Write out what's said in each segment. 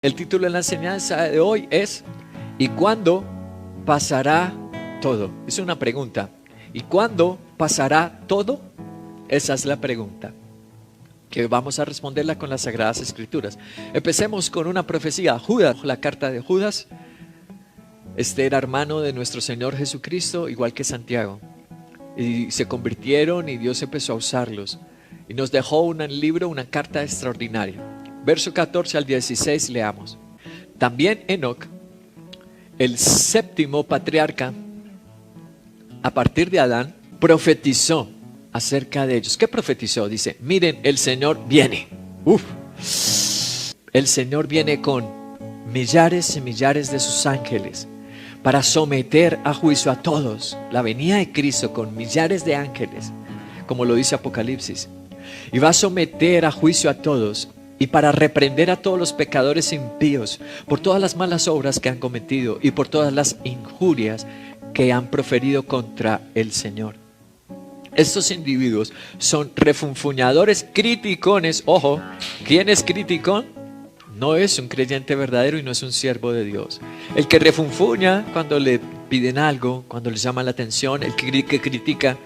El título de la enseñanza de hoy es ¿y cuándo pasará todo? Es una pregunta. ¿Y cuándo pasará todo? Esa es la pregunta que vamos a responderla con las Sagradas Escrituras. Empecemos con una profecía. Judas, la carta de Judas. Este era hermano de nuestro Señor Jesucristo, igual que Santiago. Y se convirtieron y Dios empezó a usarlos. Y nos dejó un libro, una carta extraordinaria. Verso 14 al 16 leamos. También Enoc, el séptimo patriarca, a partir de Adán, profetizó acerca de ellos. ¿Qué profetizó? Dice, miren, el Señor viene. El Señor viene con millares y millares de sus ángeles para someter a juicio a todos. La venida de Cristo con millares de ángeles, como lo dice Apocalipsis. Y va a someter a juicio a todos. Y para reprender a todos los pecadores impíos por todas las malas obras que han cometido y por todas las injurias que han proferido contra el Señor. Estos individuos son refunfuñadores, criticones. Ojo, ¿quién es criticón? No es un creyente verdadero y no es un siervo de Dios. El que refunfuña cuando le piden algo, cuando les llama la atención, el que critica,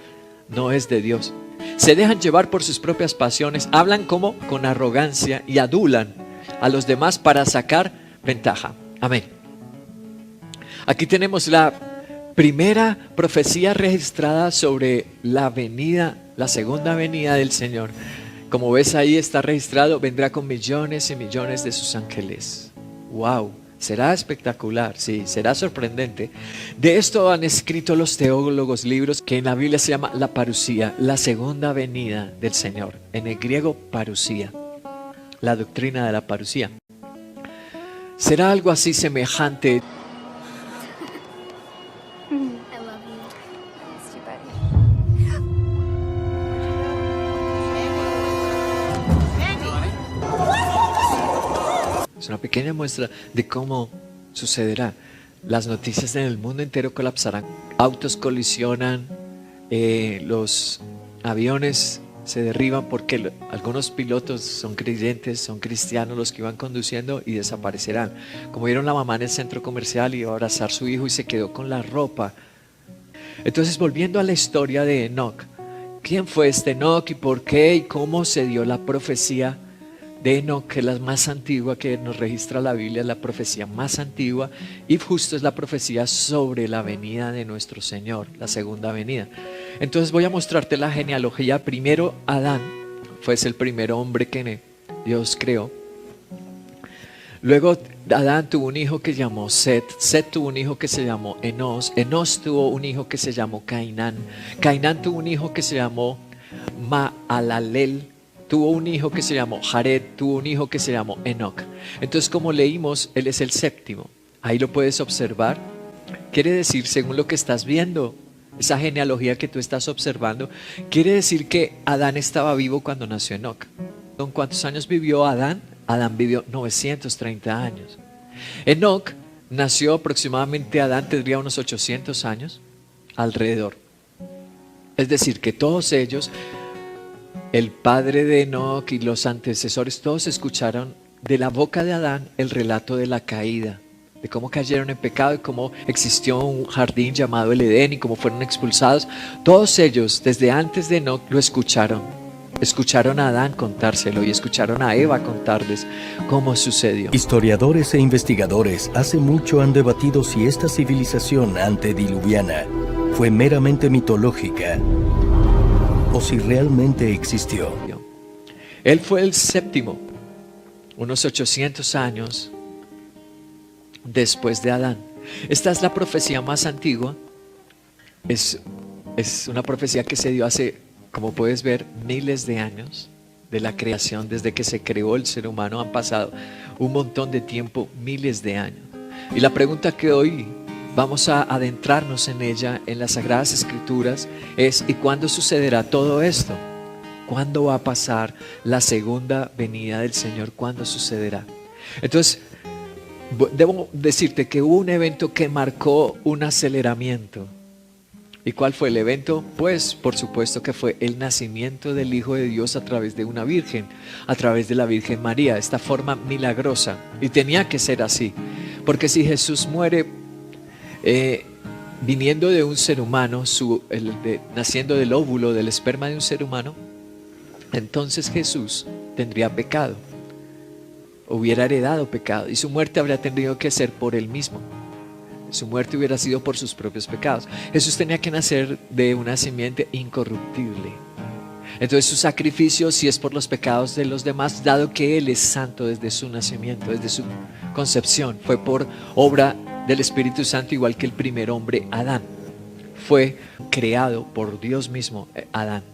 no es de Dios. Se dejan llevar por sus propias pasiones, hablan como con arrogancia y adulan a los demás para sacar ventaja. Amén. Aquí tenemos la primera profecía registrada sobre la venida, la segunda venida del Señor. Como ves ahí está registrado, vendrá con millones y millones de sus ángeles. ¡Wow! Será espectacular, sí, será sorprendente. De esto han escrito los teólogos libros que en la Biblia se llama la parusía, la segunda venida del Señor. En el griego, parusía, la doctrina de la parusía. Será algo así semejante. Es una pequeña muestra de cómo sucederá. Las noticias en el mundo entero colapsarán. Autos colisionan, los aviones se derriban porque algunos pilotos son creyentes, son cristianos los que iban conduciendo y desaparecerán. Como vieron la mamá en el centro comercial, iba a abrazar a su hijo y se quedó con la ropa. Entonces, volviendo a la historia de Enoc, ¿quién fue este Enoc y por qué y cómo se dio la profecía de Enoc, que es la más antigua que nos registra la Biblia, es la profecía más antigua y justo es la profecía sobre la venida de nuestro Señor, la segunda venida? Entonces voy a mostrarte la genealogía. Primero Adán fue el primer hombre que Dios creó. Luego Adán tuvo un hijo que se llamó Set. Set tuvo un hijo que se llamó Enos. Enos tuvo un hijo que se llamó Cainán. Cainán tuvo un hijo que se llamó Maalalel. Tuvo un hijo que se llamó Jared, tuvo un hijo que se llamó Enoc. Entonces, como leímos, él es el séptimo. Ahí lo puedes observar. Quiere decir, según lo que estás viendo, esa genealogía que tú estás observando, quiere decir que Adán estaba vivo cuando nació Enoc. ¿Con cuántos años vivió Adán? Adán vivió 930 años. Enoc nació aproximadamente, Adán tendría unos 800 años alrededor. Es decir, que todos ellos, el padre de Enoc y los antecesores, todos escucharon de la boca de Adán el relato de la caída, de cómo cayeron en pecado y cómo existió un jardín llamado el Edén y cómo fueron expulsados. Todos ellos, desde antes de Enoc, lo escucharon. Escucharon a Adán contárselo y escucharon a Eva contarles cómo sucedió. Historiadores e investigadores hace mucho han debatido si esta civilización antediluviana fue meramente mitológica o si realmente existió. Él fue el séptimo, unos 800 años después de Adán. Esta es la profecía más antigua. Es una profecía que se dio hace, como puedes ver, miles de años de la creación. Desde que se creó el ser humano han pasado un montón de tiempo, miles de años. Y la pregunta que hoy vamos a adentrarnos en ella, en las Sagradas Escrituras, es ¿y cuándo sucederá todo esto? ¿Cuándo va a pasar la segunda venida del Señor? ¿Cuándo sucederá? Entonces, debo decirte que hubo un evento que marcó un aceleramiento ¿Y cuál fue el evento? Pues por supuesto que fue el nacimiento del Hijo de Dios a través de una virgen, a través de la Virgen María, esta forma milagrosa. Y tenía que ser así, porque si Jesús muere viniendo de un ser humano, naciendo del óvulo, del esperma de un ser humano, entonces Jesús tendría pecado, hubiera heredado pecado, y su muerte habría tenido que ser por él mismo. Su muerte hubiera sido por sus propios pecados. Jesús tenía que nacer de una simiente incorruptible. Entonces su sacrificio sí es por los pecados de los demás, dado que Él es santo desde su nacimiento, desde su concepción. Fue por obra del Espíritu Santo, igual que el primer hombre, Adán. Fue creado por Dios mismo, Adán.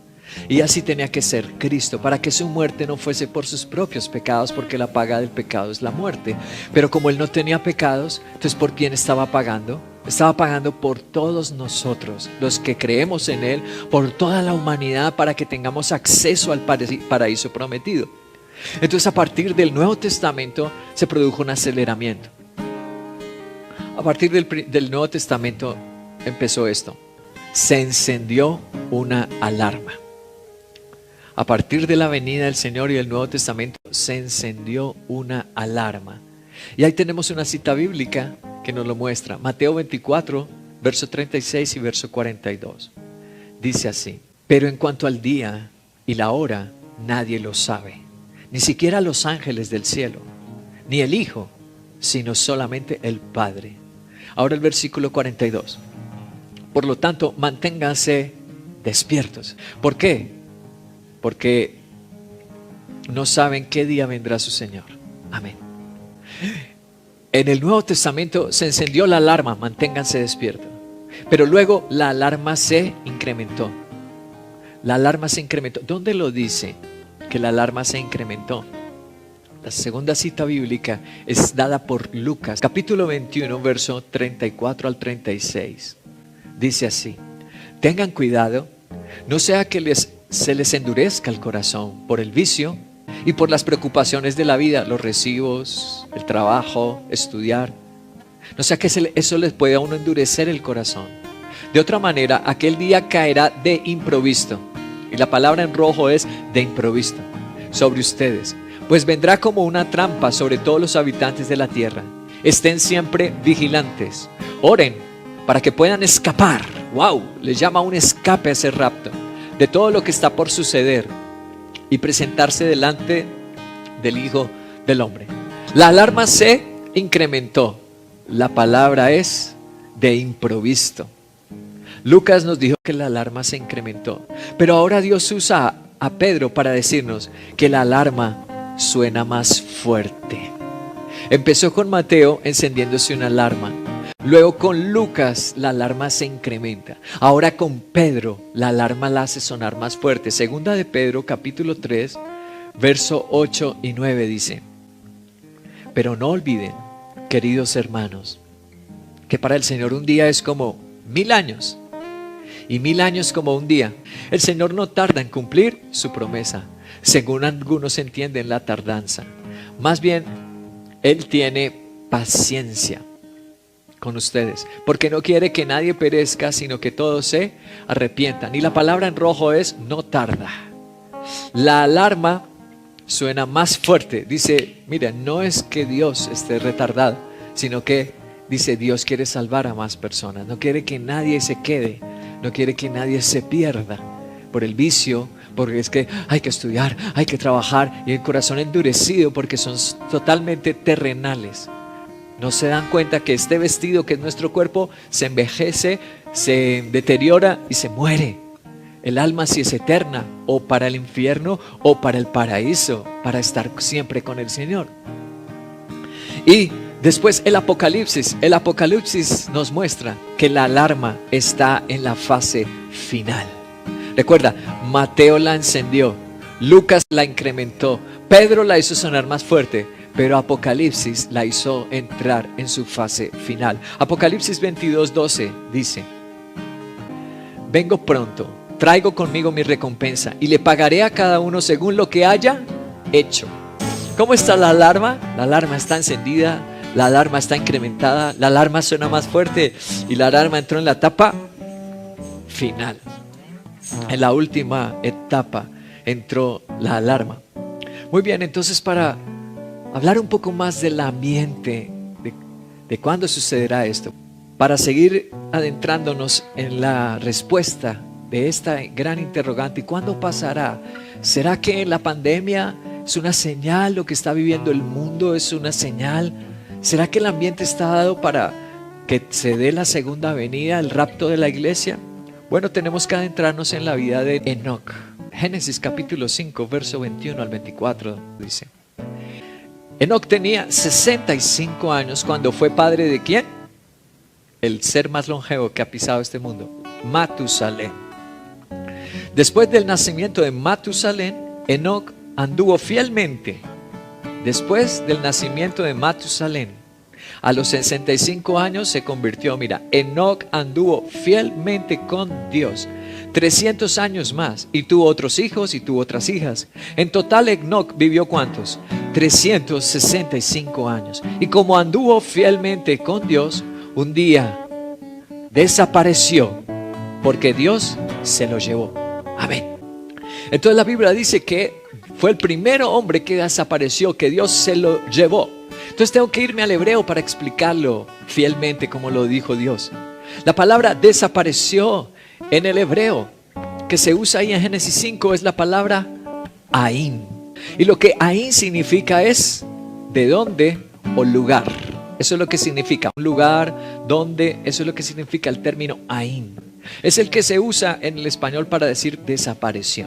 Y así tenía que ser Cristo, para que su muerte no fuese por sus propios pecados, porque la paga del pecado es la muerte. Pero como Él no tenía pecados, entonces ¿por quién estaba pagando? Estaba pagando por todos nosotros, los que creemos en Él, por toda la humanidad, para que tengamos acceso al paraíso prometido. Entonces a partir del Nuevo Testamento se produjo un aceleramiento. A partir del Nuevo Testamento empezó esto. Se encendió una alarma. A partir de la venida del Señor y del Nuevo Testamento se encendió una alarma. Y ahí tenemos una cita bíblica que nos lo muestra. Mateo 24, verso 36 y verso 42. Dice así: pero en cuanto al día y la hora, nadie lo sabe, ni siquiera los ángeles del cielo, ni el Hijo, sino solamente el Padre. Ahora el versículo 42. Por lo tanto, manténganse despiertos. ¿Por qué? Porque no saben qué día vendrá su Señor. Amén. En el Nuevo Testamento se encendió la alarma, manténganse despiertos. Pero luego la alarma se incrementó. La alarma se incrementó. ¿Dónde lo dice que la alarma se incrementó? La segunda cita bíblica es dada por Lucas, capítulo 21, verso 34 al 36. Dice así: tengan cuidado, no sea que se les endurezca el corazón por el vicio y por las preocupaciones de la vida, los recibos, el trabajo, estudiar. No sea que eso les pueda a uno endurecer el corazón. De otra manera, aquel día caerá de improviso, y la palabra en rojo es de improviso, sobre ustedes, pues vendrá como una trampa sobre todos los habitantes de la tierra. Estén siempre vigilantes, oren para que puedan escapar. ¡Wow! Les llama un escape a ese rapto de todo lo que está por suceder y presentarse delante del Hijo del Hombre. La alarma se incrementó. La palabra es de improviso. Lucas nos dijo que la alarma se incrementó, pero ahora Dios usa a Pedro para decirnos que la alarma suena más fuerte. Empezó con Mateo encendiéndose una alarma. Luego con Lucas la alarma se incrementa. Ahora con Pedro la alarma la hace sonar más fuerte. Segunda de Pedro capítulo 3 verso 8 y 9 dice: pero no olviden, queridos hermanos, que para el Señor un día es como 1000 años y 1000 años como un día. El Señor no tarda en cumplir su promesa, según algunos entienden la tardanza. Más bien, Él tiene paciencia con ustedes, porque no quiere que nadie perezca, sino que todos se arrepientan. Y la palabra en rojo es no tarda. La alarma suena más fuerte. Dice, mira, no es que Dios esté retardado, sino que dice, Dios quiere salvar a más personas. No quiere que nadie se quede, no quiere que nadie se pierda por el vicio, porque es que hay que estudiar, hay que trabajar, y el corazón endurecido porque son totalmente terrenales. No se dan cuenta que este vestido que es nuestro cuerpo se envejece, se deteriora y se muere. El alma sí es eterna, o para el infierno o para el paraíso, para estar siempre con el Señor. Y después el Apocalipsis nos muestra que la alarma está en la fase final. Recuerda, Mateo la encendió, Lucas la incrementó, Pedro la hizo sonar más fuerte, pero Apocalipsis la hizo entrar en su fase final. Apocalipsis 22:12 dice: vengo pronto, traigo conmigo mi recompensa y le pagaré a cada uno según lo que haya hecho. ¿Cómo está la alarma? La alarma está encendida, la alarma está incrementada, la alarma suena más fuerte y la alarma entró en la etapa final. En la última etapa entró la alarma. Muy bien, entonces para hablar un poco más del ambiente, de cuándo sucederá esto, para seguir adentrándonos en la respuesta de esta gran interrogante, ¿cuándo pasará? ¿Será que la pandemia es una señal? ¿Lo que está viviendo el mundo es una señal? ¿Será que el ambiente está dado para que se dé la segunda venida, el rapto de la iglesia? Bueno, tenemos que adentrarnos en la vida de Enoc. Génesis capítulo 5, verso 21 al 24 dice: Enoc tenía 65 años cuando fue padre de ¿quién? El ser más longevo que ha pisado este mundo, Matusalén. Después del nacimiento de Matusalén, Enoc anduvo fielmente. Después del nacimiento de Matusalén, a los 65 años se convirtió. Mira, Enoc anduvo fielmente con Dios 300 años más y tuvo otros hijos y tuvo otras hijas. En total Enoc vivió ¿cuántos? 365 años. Y como anduvo fielmente con Dios, un día desapareció porque Dios se lo llevó. Amén. Entonces la Biblia dice que fue el primer hombre que desapareció, que Dios se lo llevó. Entonces tengo que irme al hebreo para explicarlo fielmente como lo dijo Dios. La palabra desapareció en el hebreo que se usa ahí en Génesis 5 es la palabra Ain. Y lo que Ain significa es de dónde o lugar. Eso es lo que significa un lugar, donde, eso es lo que significa el término Ain. Es el que se usa en el español para decir desapareció.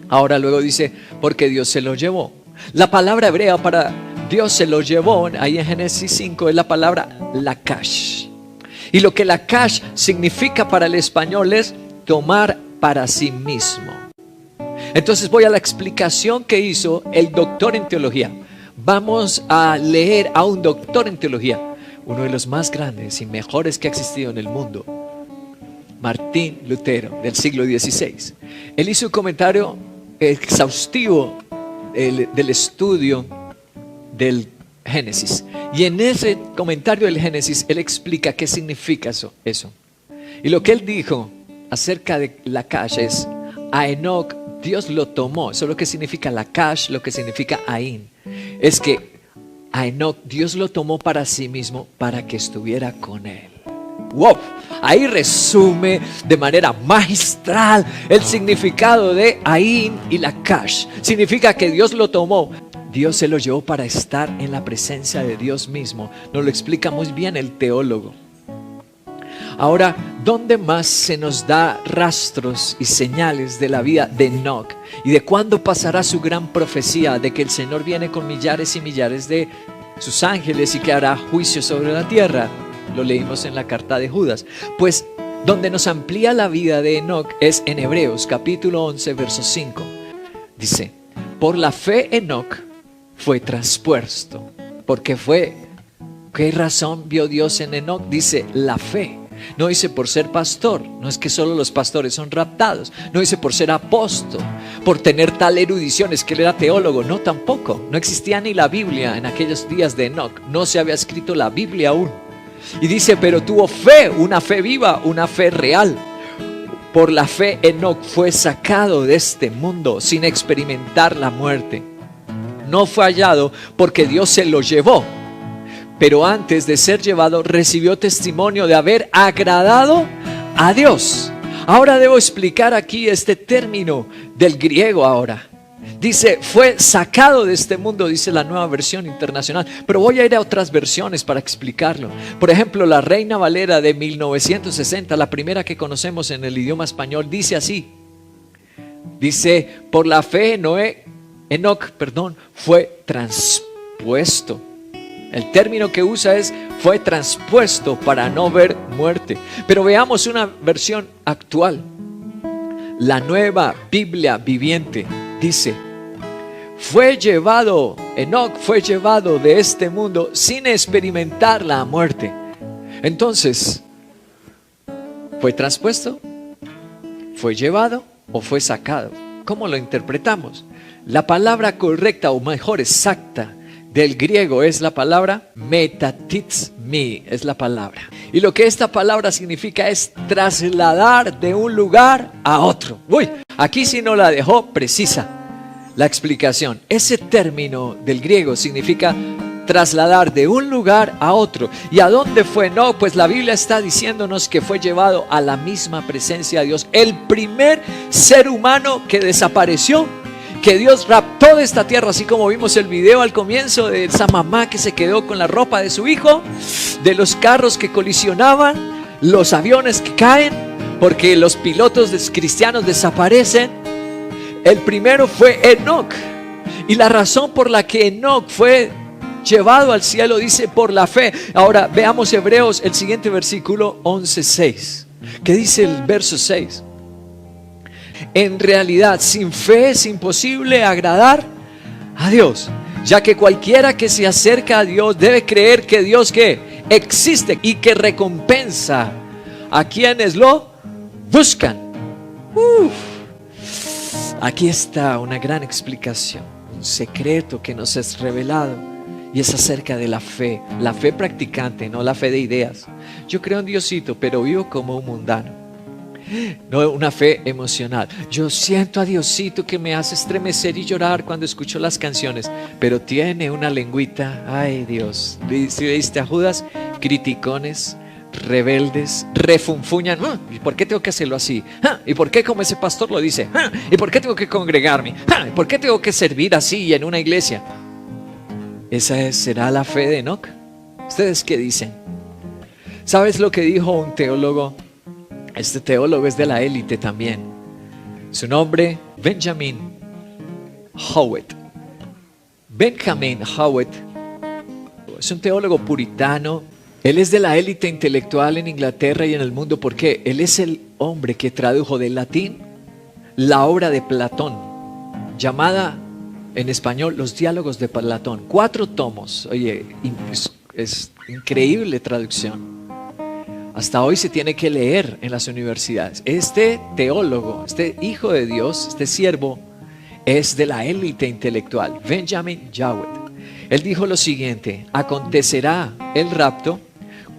Ahora luego dice, porque Dios se lo llevó. La palabra hebrea para Dios se lo llevó, ahí en Génesis 5, es la palabra lakash. Y lo que lakash significa para el español es tomar para sí mismo. Entonces voy a la explicación que hizo el doctor en teología. Vamos a leer a un doctor en teología, uno de los más grandes y mejores que ha existido en el mundo, Martín Lutero, del siglo XVI. Él hizo un comentario exhaustivo del estudio del Génesis. Y en ese comentario del Génesis, él explica qué significa eso. Y lo que él dijo acerca de Lakash es, a Enoc Dios lo tomó. Eso es lo que significa Lakash, lo que significa Ain. Es que a Enoc Dios lo tomó para sí mismo, para que estuviera con él. ¡Wow! Ahí resume de manera magistral el significado de Ain y Lakash. Significa que Dios lo tomó. Dios se lo llevó para estar en la presencia de Dios mismo. Nos lo explica muy bien el teólogo. Ahora, ¿dónde más se nos da rastros y señales de la vida de Enoc? Y de cuándo pasará su gran profecía de que el Señor viene con millares y millares de sus ángeles y que hará juicio sobre la tierra. Lo leímos en la carta de Judas. Pues donde nos amplía la vida de Enoc es en Hebreos capítulo 11 verso 5. Dice, por la fe Enoc fue traspuesto. Porque fue, ¿qué razón vio Dios en Enoc? Dice, la fe. No dice por ser pastor, no es que solo los pastores son raptados. No dice por ser apóstol, por tener tal erudición, es que él era teólogo. No, tampoco, no existía ni la Biblia en aquellos días de Enoc. No se había escrito la Biblia aún. Y dice, pero tuvo fe, una fe viva, una fe real. Por la fe Enoc fue sacado de este mundo sin experimentar la muerte. No fue hallado porque Dios se lo llevó. Pero antes de ser llevado recibió testimonio de haber agradado a Dios. Ahora debo explicar aquí este término del griego ahora. Dice, fue sacado de este mundo, dice la Nueva Versión Internacional. Pero voy a ir a otras versiones para explicarlo. Por ejemplo, la Reina Valera de 1960, la primera que conocemos en el idioma español, dice así. Dice, por la fe Enoc fue transpuesto. El término que usa es, fue transpuesto para no ver muerte. Pero veamos una versión actual. La Nueva Biblia Viviente dice, Enoc fue llevado de este mundo sin experimentar la muerte. Entonces, ¿fue transpuesto? ¿Fue llevado o fue sacado? ¿Cómo lo interpretamos? La palabra correcta, o mejor exacta, del griego es la palabra mí es la palabra. Y lo que esta palabra significa es trasladar de un lugar a otro. Uy, aquí sí no la dejó precisa la explicación. Ese término del griego significa trasladar de un lugar a otro. ¿Y a dónde fue? No, pues la Biblia está diciéndonos que fue llevado a la misma presencia de Dios. El primer ser humano que desapareció, que Dios raptó de esta tierra, así como vimos el video al comienzo de esa mamá que se quedó con la ropa de su hijo, de los carros que colisionaban, los aviones que caen, porque los pilotos cristianos desaparecen. El primero fue Enoc, y la razón por la que Enoc fue llevado al cielo dice por la fe. Ahora veamos Hebreos, el siguiente versículo 11:6. ¿Qué dice el verso 6? En realidad, sin fe es imposible agradar a Dios, ya que cualquiera que se acerca a Dios debe creer que Dios que existe y que recompensa a quienes lo buscan. Aquí está una gran explicación, un secreto que nos es revelado, y es acerca de la fe practicante, no la fe de ideas. Yo creo en Diosito, pero vivo como un mundano. No una fe emocional. Yo siento a Diosito que me hace estremecer y llorar cuando escucho las canciones, pero tiene una lengüita, ay Dios. Si leíste a Judas, criticones, rebeldes, refunfuñan. ¿Y por qué tengo que hacerlo así? ¿Y por qué como ese pastor lo dice? ¿Y por qué tengo que congregarme? ¿Y por qué tengo que servir así en una iglesia? ¿Esa será la fe de Enoc? ¿Ustedes qué dicen? ¿Sabes lo que dijo un teólogo? Este teólogo es de la élite también. Su nombre, Benjamin Jowett. Benjamin Jowett es un teólogo puritano. Él es de la élite intelectual en Inglaterra y en el mundo porque él es el hombre que tradujo del latín la obra de Platón, llamada en español Los Diálogos de Platón. 4 tomos. Oye, es increíble traducción. Hasta hoy se tiene que leer en las universidades. Este teólogo, este hijo de Dios, este siervo, es de la élite intelectual, Benjamin Jowett. Él dijo lo siguiente: acontecerá el rapto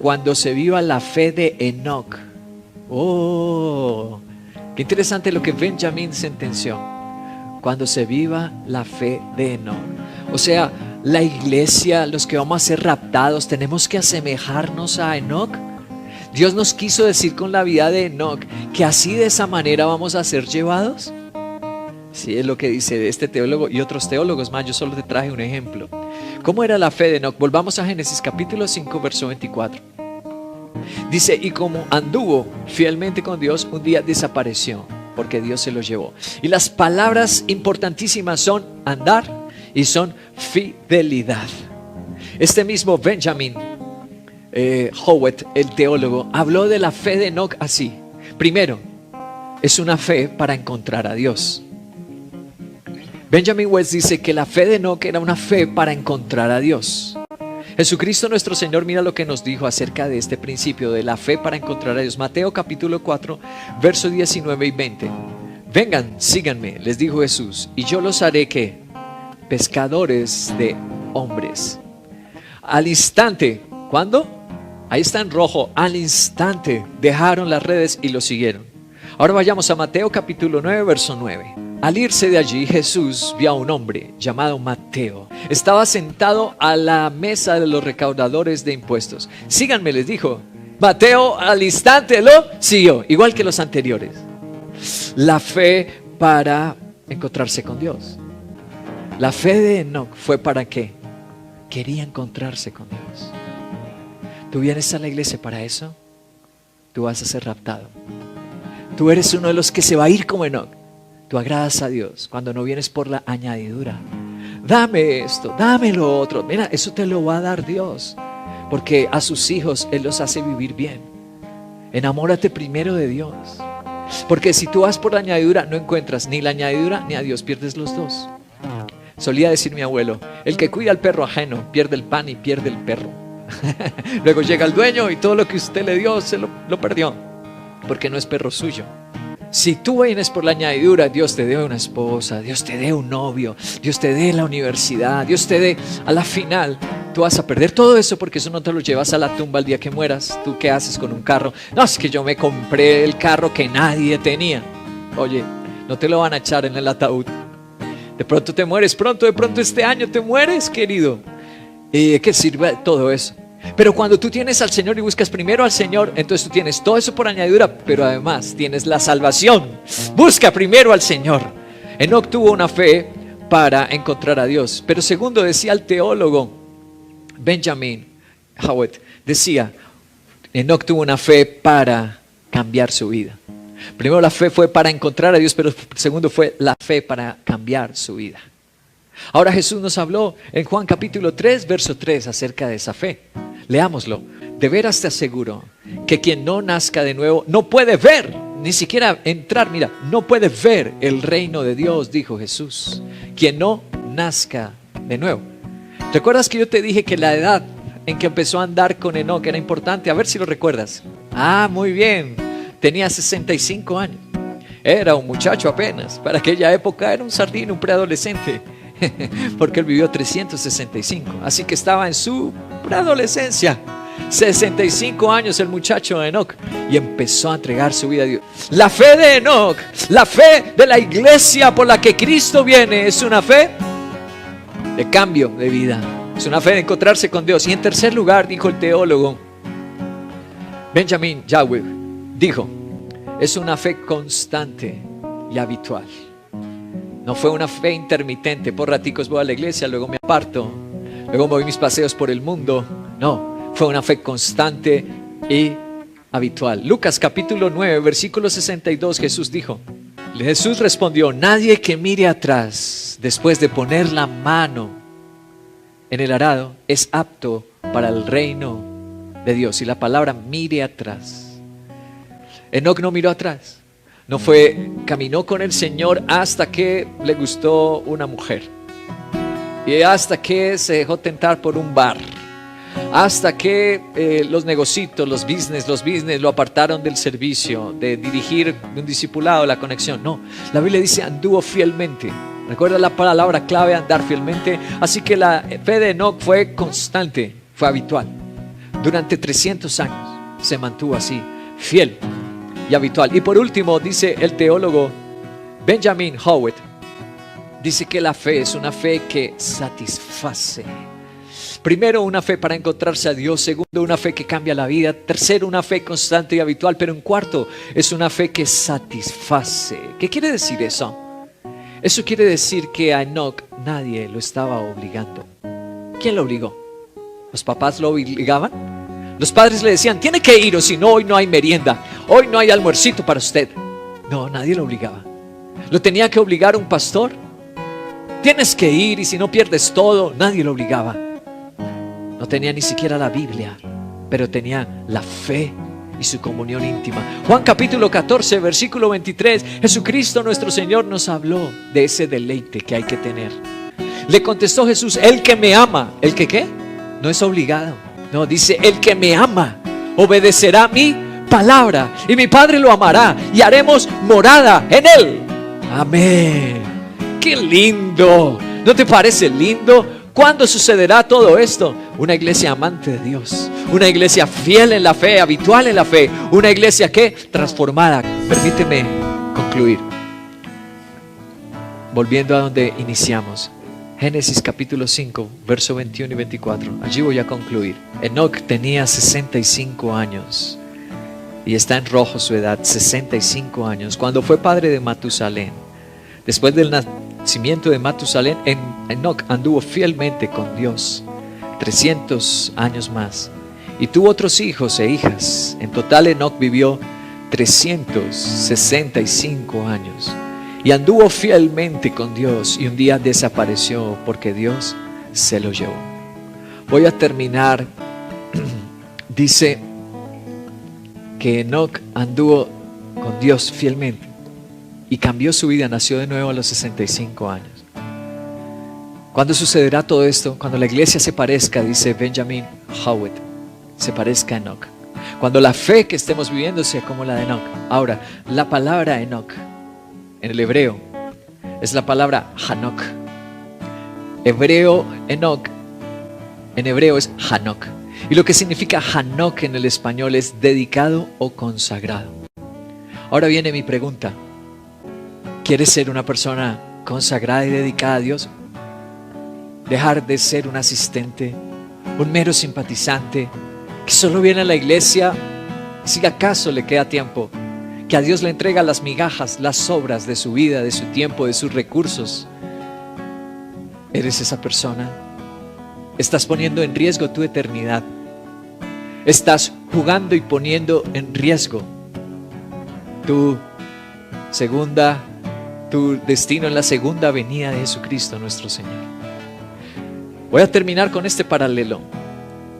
cuando se viva la fe de Enoc. Oh, qué interesante lo que Benjamin sentenció. Cuando se viva la fe de Enoc. O sea, la iglesia, los que vamos a ser raptados, tenemos que asemejarnos a Enoc. Dios nos quiso decir con la vida de Enoc que así, de esa manera, vamos a ser llevados. Sí, es lo que dice este teólogo y otros teólogos más. Yo solo te traje un ejemplo. ¿Cómo era la fe de Enoc? Volvamos a Génesis capítulo 5, verso 24. Dice: y como anduvo fielmente con Dios, un día desapareció, porque Dios se lo llevó. Y las palabras importantísimas son andar y son fidelidad. Este mismo Benjamin Jowett, el teólogo, habló de la fe de Enoc así. Primero, es una fe para encontrar a Dios. Benjamin West dice que la fe de Enoc era una fe para encontrar a Dios. Jesucristo nuestro Señor, mira lo que nos dijo acerca de este principio de la fe para encontrar a Dios. Mateo capítulo 4, versos 19 y 20. Vengan, síganme, les dijo Jesús, y yo los haré ¿qué? Pescadores de hombres. Al instante, ¿cuándo? Ahí está en rojo. Al instante dejaron las redes y lo siguieron. Ahora vayamos a Mateo capítulo 9, verso 9. Al irse de allí, Jesús vio a un hombre llamado Mateo. Estaba sentado a la mesa de los recaudadores de impuestos. Síganme, les dijo. Mateo al instante lo siguió, igual que los anteriores. La fe para encontrarse con Dios. La fe de Enoc fue para qué? Quería encontrarse con Dios. ¿Tú vienes a la iglesia para eso? Tú vas a ser raptado. Tú eres uno de los que se va a ir como Enoc. Tú agradas a Dios cuando no vienes por la añadidura. Dame esto, dame lo otro. Mira, eso te lo va a dar Dios, porque a sus hijos Él los hace vivir bien. Enamórate primero de Dios, porque si tú vas por la añadidura, no encuentras ni la añadidura ni a Dios, pierdes los dos. Solía decir mi abuelo: el que cuida al perro ajeno pierde el pan y pierde el perro. Luego llega el dueño y todo lo que usted le dio se lo perdió, porque no es perro suyo. Si tú vienes por la añadidura, Dios te dé una esposa, Dios te dé un novio, Dios te dé la universidad, Dios te dé a la final Tú vas a perder todo eso porque eso no te lo llevas a la tumba el día que mueras. ¿Tú qué haces con un carro? No, es que yo me compré el carro que nadie tenía. Oye, no te lo van a echar en el ataúd. De pronto te mueres, de pronto este año te mueres, querido. ¿Y de qué sirve todo eso? Pero cuando tú tienes al Señor y buscas primero al Señor, entonces tú tienes todo eso por añadidura, pero además tienes la salvación. Busca primero al Señor. Enoc tuvo una fe para encontrar a Dios. Pero segundo, decía el teólogo Benjamin Howard, decía, Enoc tuvo una fe para cambiar su vida. Primero la fe fue para encontrar a Dios, pero segundo fue la fe para cambiar su vida. Ahora Jesús nos habló en Juan capítulo 3, verso 3 acerca de esa fe. Leámoslo. De veras te aseguro que quien no nazca de nuevo no puede ver, ni siquiera entrar, mira, no puede ver el reino de Dios, dijo Jesús. Quien no nazca de nuevo. ¿Recuerdas que yo te dije que la edad en que empezó a andar con Enoc era importante? A ver si lo recuerdas. Ah, muy bien. Tenía 65 años. Era un muchacho apenas. Para aquella época era un sardín, un preadolescente. Porque él vivió 365. Así que estaba en su preadolescencia. 65 años el muchacho Enoc. Y empezó a entregar su vida a Dios. La fe de Enoc, la fe de la iglesia por la que Cristo viene, es una fe de cambio de vida. Es una fe de encontrarse con Dios. Y en tercer lugar, dijo el teólogo Benjamin Yahweh, dijo, es una fe constante y habitual. No fue una fe intermitente. Por raticos voy a la iglesia, luego me aparto, luego me voy mis paseos por el mundo. No, fue una fe constante y habitual. Lucas capítulo 9, versículo 62, Jesús dijo, Jesús respondió, nadie que mire atrás después de poner la mano en el arado es apto para el reino de Dios. Y la palabra mire atrás. Enoc no miró atrás. No fue, caminó con el Señor hasta que le gustó una mujer. Y hasta que se dejó tentar por un bar. Hasta que los negocitos, los business lo apartaron del servicio, de dirigir un discipulado, la conexión. No, la Biblia dice anduvo fielmente. Recuerda la palabra clave, andar fielmente. Así que la fe de Enoc fue constante, fue habitual. Durante 300 años se mantuvo así, fiel y habitual. Y por último, dice el teólogo Benjamin Howard, dice que la fe es una fe que satisface. Primero, una fe para encontrarse a Dios. Segundo, una fe que cambia la vida. Tercero, una fe constante y habitual. Pero en cuarto, es una fe que satisface. ¿Qué quiere decir eso? Eso quiere decir que a Enoc nadie lo estaba obligando. ¿Quién lo obligó? ¿Los papás lo obligaban? Los padres le decían, tiene que ir o si no, hoy no hay merienda. Hoy no hay almuercito para usted. No, nadie lo obligaba. ¿Lo tenía que obligar un pastor? Tienes que ir y si no pierdes todo. Nadie lo obligaba. No tenía ni siquiera la Biblia, pero tenía la fe y su comunión íntima. Juan capítulo 14, versículo 23, Jesucristo nuestro Señor nos habló de ese deleite que hay que tener. Le contestó Jesús, el que me ama, ¿el que qué? No es obligado, no, dice, el que me ama obedecerá mi palabra y mi Padre lo amará y haremos morada en él. Amén. ¡Qué lindo! ¿No te parece lindo? ¿Cuándo sucederá todo esto? Una iglesia amante de Dios, una iglesia fiel en la fe, habitual en la fe, una iglesia que transformada. Permíteme concluir volviendo a donde iniciamos, Génesis capítulo 5, verso 21 y 24. Allí voy a concluir. Enoc tenía 65 años y está en rojo su edad, 65 años, cuando fue padre de Matusalén. Después del nacimiento de Matusalén, Enoc anduvo fielmente con Dios 300 años más y tuvo otros hijos e hijas. En total Enoc vivió 365 años y anduvo fielmente con Dios, y un día desapareció porque Dios se lo llevó. Voy a terminar. Dice que Enoc anduvo con Dios fielmente y cambió su vida, nació de nuevo a los 65 años. ¿Cuándo sucederá todo esto? Cuando la iglesia se parezca, dice Benjamin Howard, se parezca a Enoc. Cuando la fe que estemos viviendo sea como la de Enoc. Ahora, la palabra Enoc en el hebreo es la palabra Hanok. Hebreo Enoc En hebreo es Hanok. Y lo que significa Hanok en el español es dedicado o consagrado. Ahora viene mi pregunta. ¿Quieres ser una persona consagrada y dedicada a Dios? Dejar de ser un asistente, un mero simpatizante, que solo viene a la iglesia si acaso le queda tiempo, que a Dios le entrega las migajas, las sobras de su vida, de su tiempo, de sus recursos. ¿Eres esa persona? Estás poniendo en riesgo tu eternidad. Estás jugando y poniendo en riesgo tu destino en la segunda venida de Jesucristo nuestro Señor. Voy a terminar con este paralelo.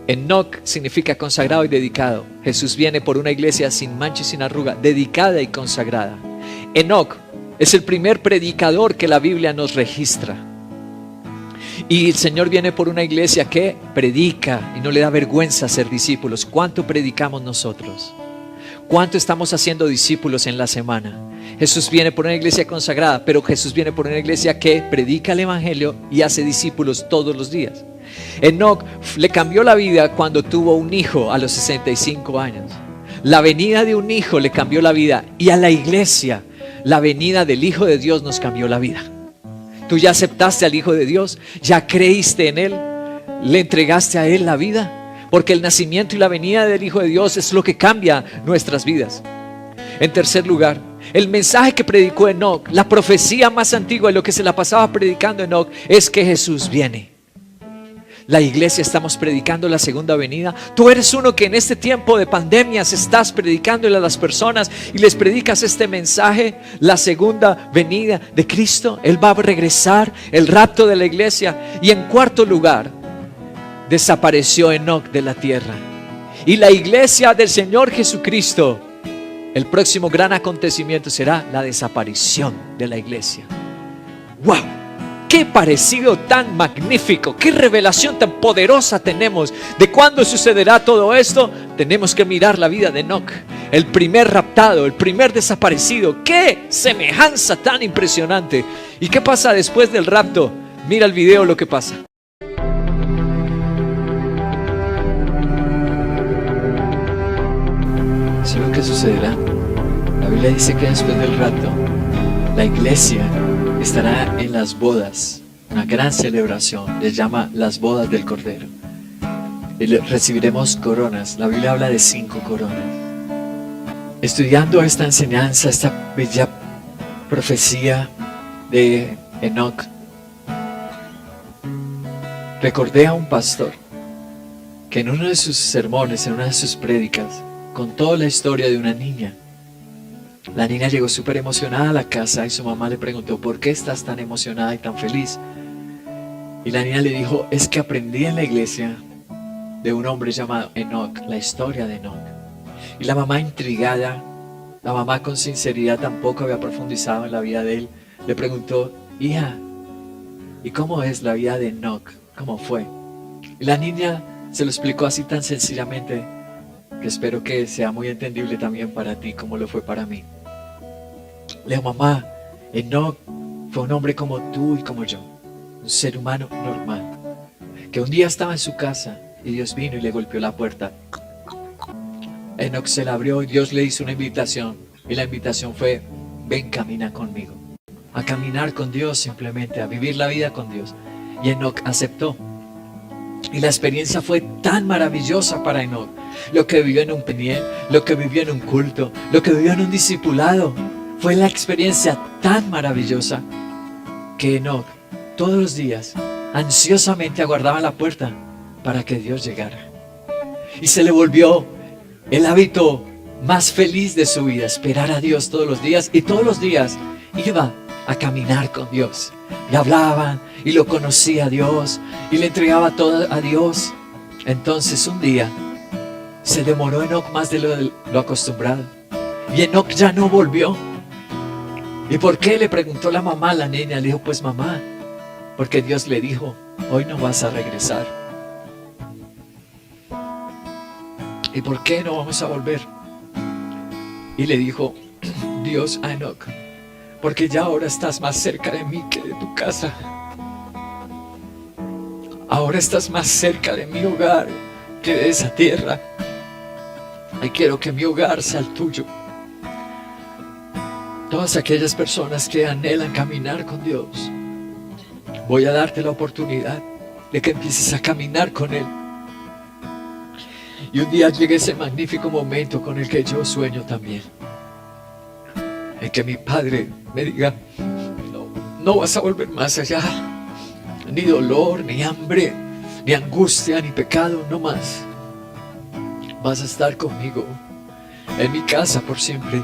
Enoc significa consagrado y dedicado. Jesús viene por una iglesia sin mancha y sin arruga, dedicada y consagrada. Enoc es el primer predicador que la Biblia nos registra. Y el Señor viene por una iglesia que predica y no le da vergüenza ser discípulos. ¿Cuánto predicamos nosotros? ¿Cuánto estamos haciendo discípulos en la semana? Jesús viene por una iglesia consagrada, pero Jesús viene por una iglesia que predica el evangelio y hace discípulos todos los días. Enoc le cambió la vida cuando tuvo un hijo a los 65 años. La venida de un hijo le cambió la vida, y a la iglesia la venida del Hijo de Dios nos cambió la vida. Tú ya aceptaste al Hijo de Dios, ya creíste en Él, le entregaste a Él la vida, porque el nacimiento y la venida del Hijo de Dios es lo que cambia nuestras vidas. En tercer lugar, el mensaje que predicó Enoc, la profecía más antigua de lo que se la pasaba predicando Enoc, es que Jesús viene. La iglesia estamos predicando la segunda venida. Tú eres uno que en este tiempo de pandemias estás predicándole a las personas y les predicas este mensaje, la segunda venida de Cristo. Él va a regresar, el rapto de la iglesia. Y en cuarto lugar, desapareció Enoc de la tierra. Y la iglesia del Señor Jesucristo, el próximo gran acontecimiento será la desaparición de la iglesia. ¡Wow! ¡Qué parecido tan magnífico! ¡Qué revelación tan poderosa tenemos de cuándo sucederá todo esto! Tenemos que mirar la vida de Enoc, el primer raptado, el primer desaparecido. ¡Qué semejanza tan impresionante! ¿Y qué pasa después del rapto? Mira el video lo que pasa. ¿Sabes lo que sucederá? La Biblia dice que después del rapto, la iglesia estará en las bodas, una gran celebración, les llama las bodas del Cordero. Y recibiremos coronas. La Biblia habla de 5 coronas. Estudiando esta enseñanza, esta bella profecía de Enoc, recordé a un pastor que en uno de sus sermones, en una de sus prédicas, contó la historia de una niña. La niña llegó súper emocionada a la casa y su mamá le preguntó: ¿por qué estás tan emocionada y tan feliz? Y la niña le dijo: es que aprendí en la iglesia de un hombre llamado Enoc, la historia de Enoc. Y la mamá, intrigada, la mamá con sinceridad, tampoco había profundizado en la vida de él, le preguntó: hija, ¿y cómo es la vida de Enoc? ¿Cómo fue? Y la niña se lo explicó así tan sencillamente, que espero que sea muy entendible también para ti como lo fue para mí. Le dijo: mamá, Enoc fue un hombre como tú y como yo, un ser humano normal, que un día estaba en su casa y Dios vino y le golpeó la puerta. Enoc se la abrió y Dios le hizo una invitación, y la invitación fue: ven, camina conmigo, a caminar con Dios, simplemente a vivir la vida con Dios. Y Enoc aceptó. Y la experiencia fue tan maravillosa para Enoc. Lo que vivió en un peniel, lo que vivió en un culto, lo que vivió en un discipulado, fue la experiencia tan maravillosa que Enoc todos los días ansiosamente aguardaba la puerta para que Dios llegara. Y se le volvió el hábito más feliz de su vida, esperar a Dios todos los días. Y todos los días iba a caminar con Dios. Y hablaban y lo conocía a Dios y le entregaba todo a Dios. Entonces un día se demoró Enoc más de lo acostumbrado, y Enoc ya no volvió. ¿Y por qué? Le preguntó la mamá a la niña. Le dijo: pues mamá, porque Dios le dijo: hoy no vas a regresar. ¿Y por qué no vamos a volver? Y le dijo Dios a Enoc: porque ya ahora estás más cerca de mí que de tu casa. Ahora estás más cerca de mi hogar que de esa tierra. Y quiero que mi hogar sea el tuyo. Todas aquellas personas que anhelan caminar con Dios, voy a darte la oportunidad de que empieces a caminar con Él. Y un día llegue ese magnífico momento con el que yo sueño también. En que mi Padre me diga, no vas a volver más allá. Ni dolor, ni hambre, ni angustia, ni pecado, no más. Vas a estar conmigo en mi casa por siempre.